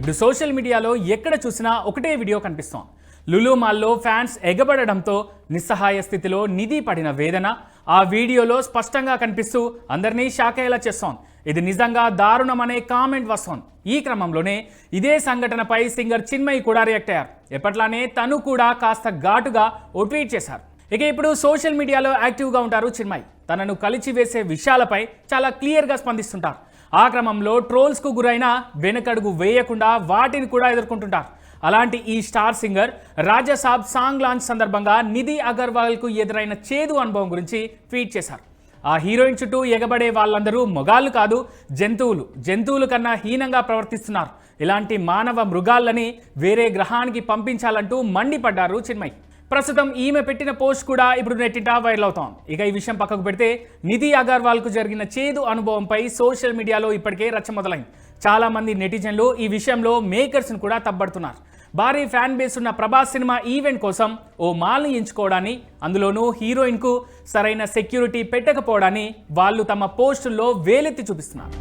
ఇప్పుడు సోషల్ మీడియాలో ఎక్కడ చూసినా ఒకటే వీడియో కనిపిస్తోంది. లులు మాల్లో ఫ్యాన్స్ ఎగబడడంతో నిస్సహాయ స్థితిలో నిధి పడిన వేదన ఆ వీడియోలో స్పష్టంగా కనిపిస్తూ అందరినీ షాక్ అయ్యేలా చేస్తోంది. ఇది నిజంగా దారుణమనే కామెంట్ వస్తోంది. ఈ క్రమంలోనే ఇదే సంఘటనపై సింగర్ చిన్మయి కూడా రియాక్ట్ అయ్యారు. ఎప్పట్లానే తను కూడా కాస్త ఘాటుగా ఓ ట్వీట్ చేశారు. ఇక ఇప్పుడు సోషల్ మీడియాలో యాక్టివ్గా ఉంటారు చిన్మయి. తనను కలిచివేసే విషయాలపై చాలా క్లియర్గా స్పందిస్తుంటారు. ఆ క్రమంలో ట్రోల్స్కు గురైన వెనకడుగు వేయకుండా వాటిని కూడా ఎదుర్కొంటుంటారు. అలాంటి ఈ star singer Rajasaab song launch సందర్భంగా నిధి అగర్వాల్కు ఎదురైన చేదు అనుభవం గురించి ట్వీట్ చేశారు. ఆ హీరోయిన్ చుట్టూ ఎగబడే వాళ్ళందరూ మొగాళ్ళు కాదు, జంతువులు కన్నా హీనంగా ప్రవర్తిస్తున్నారు. ఇలాంటి మానవ మృగాలని వేరే గ్రహానికి పంపించాలంటూ మండిపడ్డారు చిన్మయి. ప్రస్తుతం ఈమె పెట్టిన పోస్ట్ కూడా ఇప్పుడు నెట్టింట వైరల్ అవుతోంది. ఇక ఈ విషయం పక్కకు పెడితే నిధి అగర్వాల్కు జరిగిన చేదు అనుభవంపై సోషల్ మీడియాలో ఇప్పటికే రచ్చ మొదలైంది. చాలామంది నెటిజన్లు ఈ విషయంలో మేకర్స్ను కూడా తప్పబడుతున్నారు. భారీ ఫ్యాన్ బేస్ ఉన్న ప్రభాస్ సినిమా ఈవెంట్ కోసం ఓ మాల్ని ఎంచుకోవడాన్ని, అందులోనూ హీరోయిన్కు సరైన సెక్యూరిటీ పెట్టకపోవడాన్ని వాళ్ళు తమ పోస్టుల్లో వేలెత్తి చూపిస్తున్నారు.